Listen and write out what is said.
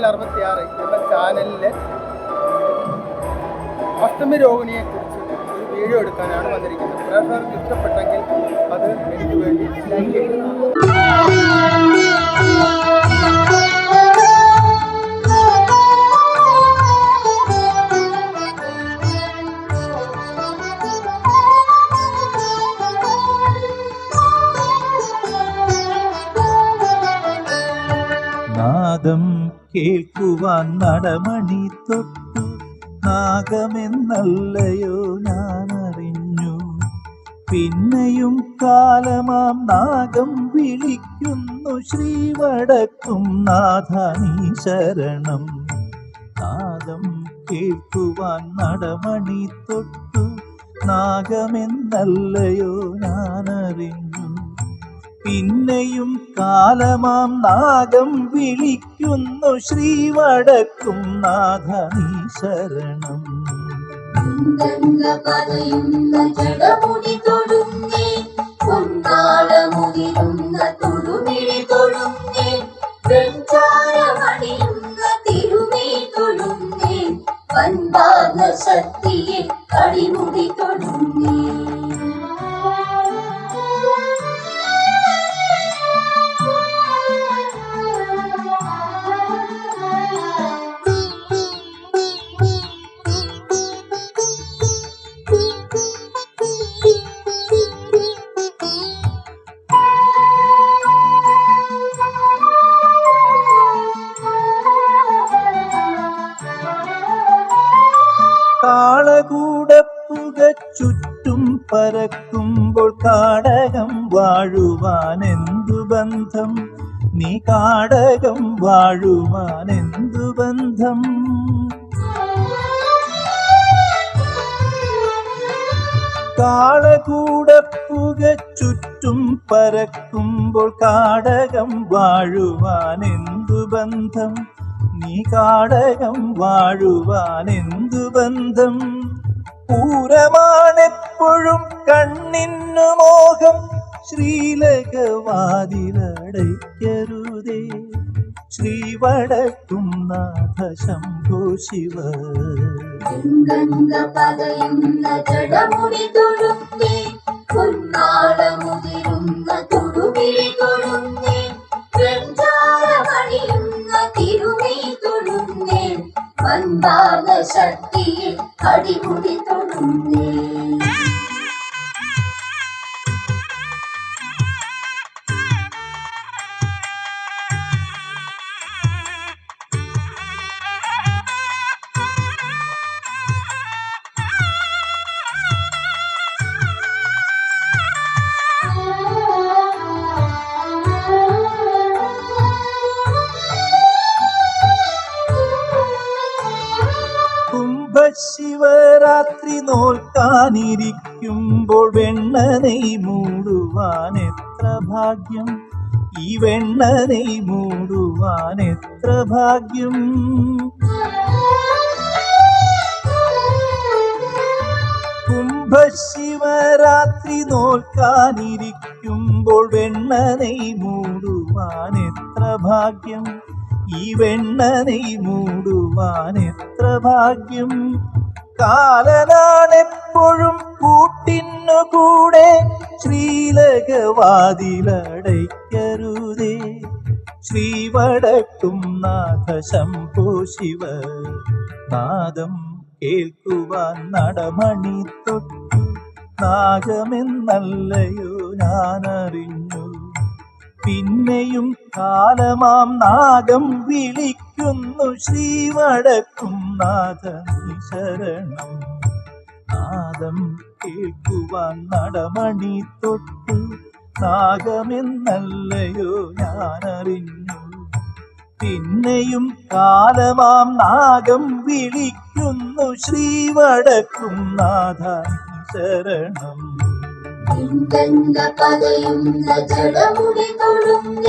66 എന്ന ചാനലിലെ അഷ്ടമി രോഹിണിയെക്കുറിച്ച് ഒരു വീഡിയോ എടുക്കാനാണ് വന്നിരിക്കുന്നത്. പ്രേക്ഷകർക്ക് ഇഷ്ടപ്പെട്ടെങ്കിൽ അത് എനിക്ക് വേണ്ടി ലൈക്ക് ചെയ്യുക. നാദം കേൾക്കുവാൻ നടമണി തൊട്ടു നാഗമെന്നല്ലയോ ഞാനറിഞ്ഞു. പിന്നെയും കാലമാം നാഗം വിളിക്കുന്നു ശ്രീവടക്കും നാഥനീ ശരണം. നാദം കേൾക്കുവാൻ നടമണി തൊട്ടു നാഗമെന്നല്ലയോ ഞാനറിഞ്ഞു. പിന്നെയും കാലമാം നാഗം വിളിക്കുന്നു ശ്രീവടക്കും നാഥനീ ശരണം. ശക്തിയെ അടിമുടി തൊടുന്നേ. കാളകൂടപ്പുക ചുറ്റും പരക്കുമ്പോൾ കാടകം വാഴുവാനെന്തു ബന്ധം? നീ കാടകം വാഴുവാനെന്തു ബന്ധം? കാളകൂടപ്പുക ചുറ്റും പരക്കുമ്പോൾ കാടകം വാഴുവാനെന്തു ബന്ധം? നീ കാടകം വാഴുവാനെന്തു ബന്ധം? പൂരമാണെപ്പോഴും കണ്ണിന്നു മോഹം, ശ്രീലകവാതിലടയ്ക്കരുതേ. ശ്രീവടക്കും നാഥ ശംഭോ ശിവ. ശക്തിയെ അടിമുടി തൊടുന്നേ. ശിവരാത്രി നോൽക്കാനിരിക്കുമ്പോൾ വെണ്ണ നെയ് മൂടുവാൻ എത്ര ഭാഗ്യം. ഈ വെണ്ണ നെയ് മൂടുവാൻ എത്ര ഭാഗ്യം. കുംഭശിവരാത്രി നോൽക്കാനിരിക്കുമ്പോൾ വെണ്ണ നെയ് മൂടുവാൻ എത്ര ഭാഗ്യം. ഈ വെണ്ണ നെയ് മൂടുവാൻ എത്ര ഭാഗ്യം. കാലനാണെപ്പോഴും കൂട്ടിന്നു കൂടെ, ശ്രീലകവാതിലടയ്ക്കരുതേ. ശ്രീവടക്കും നാഥ ശംഭോ ശിവ. നാദം കേൾക്കുവാൻ നടമണി തൊട്ടു നാഗമെന്നല്ലയോ ഞാനറിഞ്ഞു. പിന്നെയും കാലമാം നാഗം വിളിക്കുന്നു ശ്രീവടക്കും നാഥനീ ശരണം. നാദം കേൾക്കുവാൻ നടമണി തൊട്ടു നാഗമെന്നല്ലയോ ഞാനറിഞ്ഞു. പിന്നെയും കാലമാം നാഗം വിളിക്കുന്നു ശ്രീവടക്കും നാഥനീ ശരണം. ജടമുടി തൊടുന്നേ.